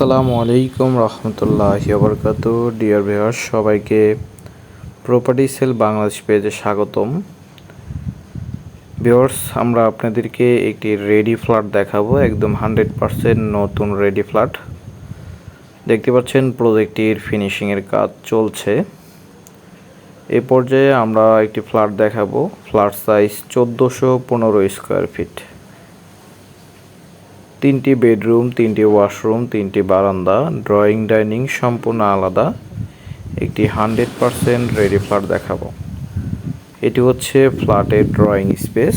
আসসালামু আলাইকুম রহমতুল্লাহি ওয়া বারাকাতুহু। ডিয়ার ভিউয়ার্স, সবাইকে প্রপার্টি সেল বাংলাদেশ পেজে স্বাগতম। ভিউয়ার্স, আমরা আপনাদেরকে একটি রেডি ফ্ল্যাট দেখাবো, একদম 100% নতুন রেডি ফ্ল্যাট। দেখতে পাচ্ছেন প্রজেক্টটির ফিনিশিংয়ের কাজ চলছে। এই পর্যায়ে আমরা একটি ফ্ল্যাট দেখাবো। ফ্ল্যাট সাইজ 1415 স্কোয়ার ফিট, 3টি বেডরুম, 3টি ওয়াশরুম, 3টি বারান্দা, ড্রয়িং ডাইনিং সম্পূর্ণ আলাদা একটি 100% রেডি ফ্ল্যাট দেখাবো। এটি হচ্ছে ফ্ল্যাটের ড্রয়িং স্পেস।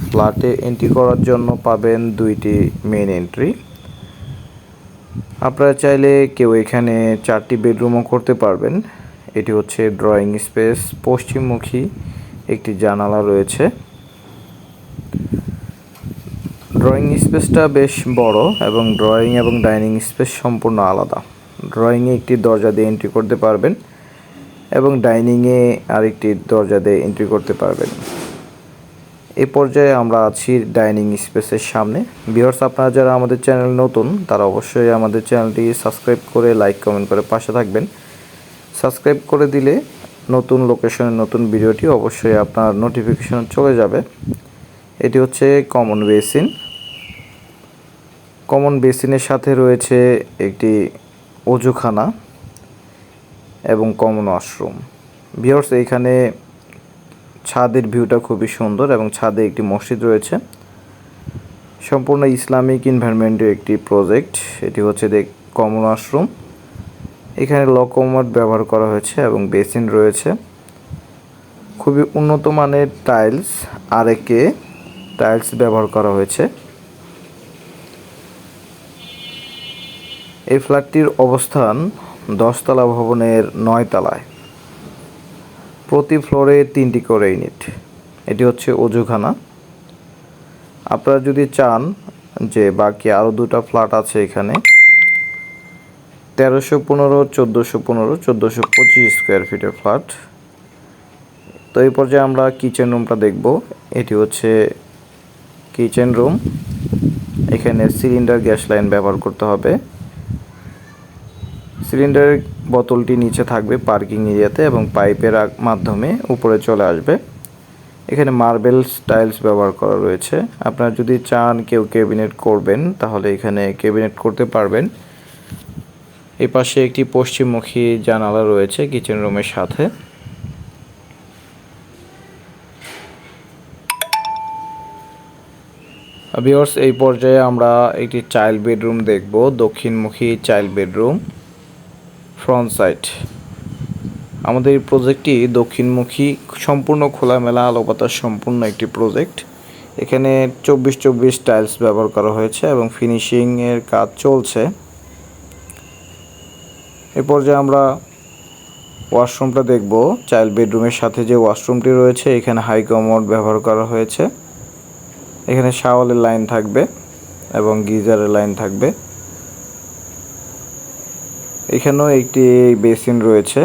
ফ্ল্যাটে এন্ট্রি করার জন্য পাবেন 2টি মেইন এন্ট্রি। আপনারা চাইলে কেউ এখানে 4টি বেডরুমও করতে পারবেন। এটি হচ্ছে ড্রয়িং স্পেস, পশ্চিমমুখী একটি জানালা রয়েছে। ড্রয়িং স্পেসটা বেশ বড় এবং ড্রয়িং এবং ডাইনিং স্পেস সম্পূর্ণ আলাদা। ড্রয়িংয়ে একটি দরজা দিয়ে এন্ট্রি করতে পারবেন এবং ডাইনিংয়ে আরেকটি দরজা দিয়ে এন্ট্রি করতে পারবেন। এই পর্যায়ে আমরা আছি ডাইনিং স্পেসের সামনে। ভিউয়ার্স, আপনারা যারা আমাদের চ্যানেল নতুন, তারা অবশ্যই আমাদের চ্যানেলটি সাবস্ক্রাইব করে লাইক কমেন্ট করে পাশে থাকবেন। সাবস্ক্রাইব করে দিলে নতুন লোকেশনের নতুন ভিডিওটি অবশ্যই আপনার নোটিফিকেশন চলে যাবে। এটি হচ্ছে কমন বেসিন। কমন বেসিনের সাথে রয়েছে একটি অজুখানা এবং কমন ওয়াশরুম। ভিউয়ার্স, এইখানে ছাদের ভিউটা খুবই সুন্দর এবং ছাদে একটি মসজিদ রয়েছে। সম্পূর্ণ ইসলামিক এনভায়রনমেন্টের একটি প্রজেক্ট। এটি হচ্ছে কমন ওয়াশরুম। এখানে লকমোড ব্যবহার করা হয়েছে এবং বেসিন রয়েছে। খুবই উন্নত মানের টাইলস, আরএকে টাইলস ব্যবহার করা হয়েছে। এই ফ্ল্যাটটির অবস্থান 10তলা ভবনের 9 তলায়। প্রতি ফ্লোরে 3টি করে ইউনিট। এটি হচ্ছে অজুখানা। আপনারা যদি চান যে বাকি আরও 2টা ফ্ল্যাট আছে এখানে, 1315, 1415, 1425 স্কোয়ার ফিটের ফ্ল্যাট। তো এই পর্যায়ে আমরা কিচেন রুমটা দেখব। এটি হচ্ছে কিচেন রুম। এখানে সিলিন্ডার গ্যাস লাইন ব্যবহার করতে হবে। সিলিন্ডারের বোতলটি নিচে থাকবে পার্কিং এরিয়াতে এবং পাইপের মাধ্যমে উপরে চলে আসবে। এখানে মার্বেল টাইলস ব্যবহার করা রয়েছে। আপনারা যদি চান কেউ ক্যাবিনেট করবেন, তাহলে এখানে ক্যাবিনেট করতে পারবেন। এই পাশে একটি পশ্চিমমুখী জানালা রয়েছে কিচেন রুমের সাথে। ভিউয়ার্স, এই পর্যায়ে আমরা একটি চাইল্ড বেডরুম দেখব। দক্ষিণমুখী চাইল্ড বেডরুম, ফ্রন্ট সাইড। আমাদের এই প্রজেক্টটি দক্ষিণমুখী, সম্পূর্ণ খোলামেলা আলো বাতাস সম্পূর্ণ একটি প্রজেক্ট। এখানে 24 টাইলস ব্যবহার করা হয়েছে এবং ফিনিশিংয়ের কাজ চলছে। এ পর্যায়ে আমরা ওয়াশরুমটা দেখব। চাইল্ড বেডরুমের সাথে যে ওয়াশরুমটি রয়েছে, এখানে হাই কমোড ব্যবহার করা হয়েছে। এখানে শাওয়ারের লাইন থাকবে এবং গিজারের লাইন থাকবে। এখানেও একটি বেসিন রয়েছে।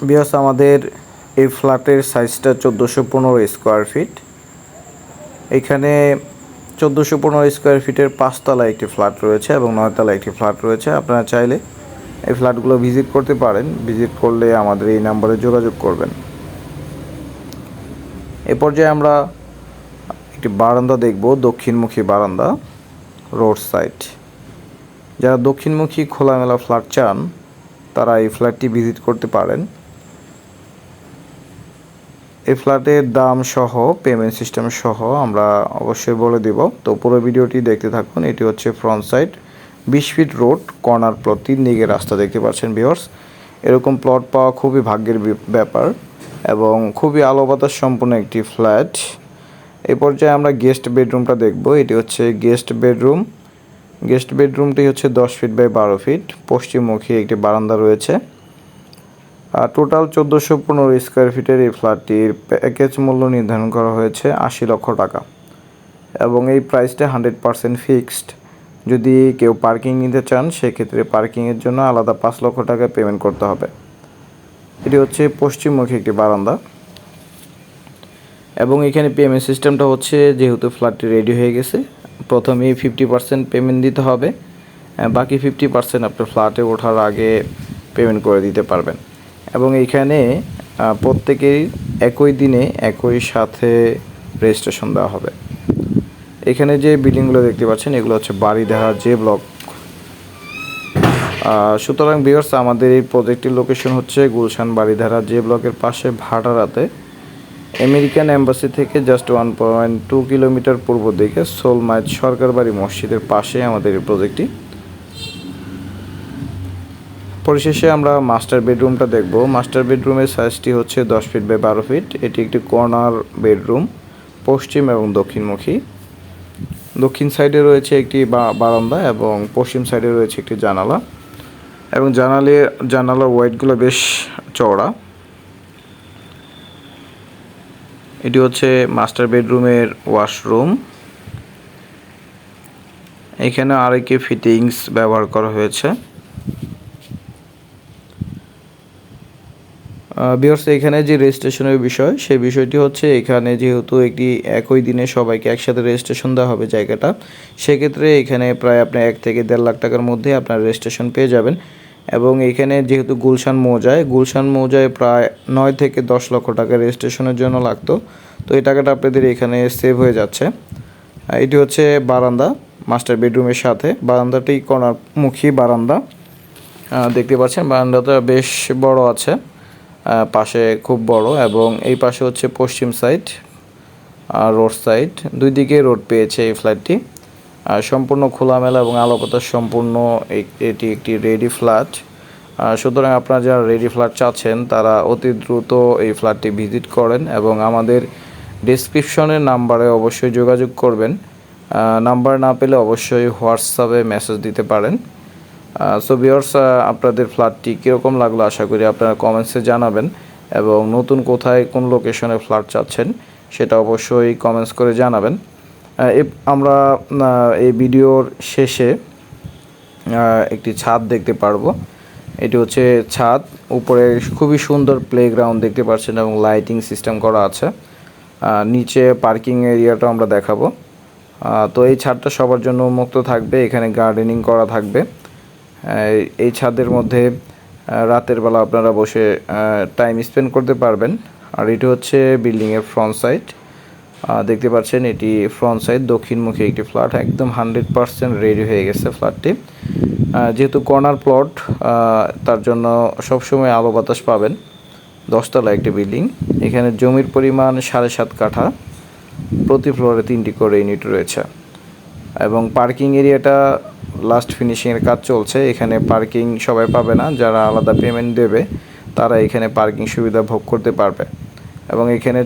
ভিউয়ার্স, আমাদের এই ফ্ল্যাটের সাইজটা 1415 স্কোয়ার ফিট। এখানে 1415 স্কোয়ার ফিটের 5 তলায় একটি ফ্ল্যাট রয়েছে এবং 9 তলায় একটি ফ্ল্যাট রয়েছে। আপনারা চাইলে এই ফ্ল্যাটগুলো ভিজিট করতে পারেন। ভিজিট করলে আমাদের এই নাম্বারে যোগাযোগ করবেন। এ পর্যায়ে আমরা একটি বারান্দা দেখব, দক্ষিণমুখী বারান্দা, রোড সাইড। যারা দক্ষিণমুখী খোলামেলা ফ্ল্যাট চান, তারা এই ফ্ল্যাটটি ভিজিট করতে পারেন। এই ফ্ল্যাটের দাম সহ, পেমেন্ট সিস্টেম সহ আমরা অবশ্যই বলে দিব। তো পুরো ভিডিওটি দেখতে থাকুন। এটি হচ্ছে front side, 20 fit road, corner plot, 3 দিকে রাস্তা দেখতে পাচ্ছেন। ভিউয়ার্স, এরকম প্লট পাওয়া খুবই ভাগ্যের ব্যাপার এবং খুবই আলো বাতাস সম্পন্ন একটি ফ্ল্যাট। এই পর্যায়ে আমরা গেস্ট বেডরুমটা দেখব। এটি হচ্ছে গেস্ট বেডরুম। গেস্ট বেডরুমটি হচ্ছে 10 ফিট বাই 12 ফিট। পশ্চিমমুখী একটি বারান্দা রয়েছে। টোটাল 1415 স্কোয়ার ফিটের এই ফ্ল্যাটটির প্যাকেজ মূল্য নির্ধারণ করা হয়েছে 80 লক্ষ টাকা এবং এই প্রাইসটা 100% ফিক্সড। যদি কেউ পার্কিং নিতে চান, সেক্ষেত্রে পার্কিংয়ের জন্য আলাদা 5 লক্ষ টাকা পেমেন্ট করতে হবে। এটি হচ্ছে পশ্চিমমুখী একটি বারান্দা। এবং এখানে পেমেন্ট সিস্টেমটা হচ্ছে, যেহেতু ফ্ল্যাটটি রেডি হয়ে গেছে, প্রথমেই 50% পেমেন্ট দিতে হবে, বাকি 50% আপনার ফ্ল্যাটে ওঠার আগে পেমেন্ট করে দিতে পারবেন। এবং এইখানে প্রত্যেকেই একই দিনে একই সাথে রেজিস্ট্রেশন দেওয়া হবে। এখানে যে বিল্ডিংগুলো দেখতে পাচ্ছেন এগুলো হচ্ছে বারিধারা জে ব্লক। সুতরাং ভিউয়ার্স, আমাদের এই প্রজেক্টের লোকেশন হচ্ছে গুলশান বারিধারা জে ব্লকের পাশে ভাটারাতে, আমেরিকান এম্বাসি থেকে জাস্ট 1.2 কিলোমিটার পূর্ব দিকে সোলমাইদ সরকার বাড়ি মসজিদের পাশে আমাদের এই প্রজেক্টটি। পরিশেষে আমরা মাস্টার বেডরুমটা দেখব। মাস্টার বেডরুমের সাইজটি হচ্ছে 10 ফিট বাই 12 ফিট। এটি একটি কর্নার বেডরুম, পশ্চিম এবং দক্ষিণমুখী। দক্ষিণ সাইডে রয়েছে একটি বারান্দা এবং পশ্চিম সাইডে রয়েছে একটি জানালা, এবং জানালার ওয়াইডগুলো বেশ চওড়া। এটি হচ্ছে মাস্টার বেডরুমের ওয়াশরুম। এখানে আরেকটি ফিটিংস ব্যবহার করা হয়েছে। ভিউয়ার্স, এখানে যে রেজিস্ট্রেশনের বিষয়, সেই বিষয়টি হচ্ছে এখানে যেহেতু একই দিনে সবাইকে একসাথে রেজিস্ট্রেশন দেওয়া হবে জায়গাটা, সেক্ষেত্রে এখানে প্রায় আপনি 1 থেকে 1.5 লাখ টাকার মধ্যে আপনার রেজিস্ট্রেশন পেয়ে যাবেন। এবং এখানে যেহেতু গুলশান মৌজায় প্রায় 9 থেকে 10 লক্ষ টাকা রেজিস্ট্রেশনের জন্য লাগতো, তো এই টাকাটা আপনাদের এখানে সেভ হয়ে যাচ্ছে। এটি হচ্ছে বারান্দা মাস্টার বেডরুমের সাথে। বারান্দাটি কর্নারমুখী বারান্দা, দেখতে পাচ্ছেন বারান্দাটা বেশ বড় আছে, পাশে খুব বড়, এবং এই পাশে হচ্ছে পশ্চিম সাইড আর রোড সাইড, দুই দিকে রোড পেয়েছে এই ফ্ল্যাটটি। সম্পূর্ণ খোলামেলা এবং আলো বাতাস সম্পূর্ণ এটি একটি রেডি ফ্ল্যাট। সুতরাং আপনারা যারা রেডি ফ্ল্যাট চাচ্ছেন তারা অতি দ্রুত এই ফ্ল্যাটটি ভিজিট করেন এবং আমাদের ডেসক্রিপশনের নাম্বারে অবশ্যই যোগাযোগ করবেন। নাম্বার না পেলে অবশ্যই হোয়াটসঅ্যাপে মেসেজ দিতে পারেন। সো ভিউয়ার্স, আপনাদের ফ্ল্যাটটি কীরকম লাগলো আশা করি আপনারা কমেন্টসে জানাবেন, এবং নতুন কোথায় কোন লোকেশনে ফ্ল্যাট চাচ্ছেন সেটা অবশ্যই কমেন্টস করে জানাবেন। আমরা এই ভিডিওর শেষে একটি ছাদ দেখতে পারবো। এটি হচ্ছে ছাদ, উপরে খুবই সুন্দর প্লেগ্রাউন্ড দেখতে পাচ্ছেন এবং লাইটিং সিস্টেম করা আছে। নিচে পার্কিং এরিয়াটা আমরা দেখাবো। তো এই ছাদটা সবার জন্য উন্মুক্ত থাকবে, এখানে গার্ডেনিং করা থাকবে। এই ছাদের মধ্যে রাতের বেলা আপনারা বসে টাইম স্পেন্ড করতে পারবেন। আর এটি হচ্ছে বিল্ডিংয়ের ফ্রন্ট সাইড, দেখতে পাচ্ছেন এটি ফ্রন্ট সাইড, দক্ষিণমুখী একটি ফ্ল্যাট, একদম 100% রেডি হয়ে গেছে ফ্ল্যাটটি। যেহেতু কর্নার প্লট, তার জন্য সবসময় আলো বাতাস পাবেন। 10 তলা একটি বিল্ডিং, এখানে জমির পরিমাণ 7.5 কাঠা, প্রতি ফ্লোরে 3টি করে ইউনিট রয়েছে, এবং পার্কিং এরিয়াটা লাস্ট ফিনিশিংয়ের কাজ চলছে। এখানে পার্কিং সবাই পাবে না, যারা আলাদা পেমেন্ট দেবে তারা এখানে পার্কিং সুবিধা ভোগ করতে পারবে। এবং এখানে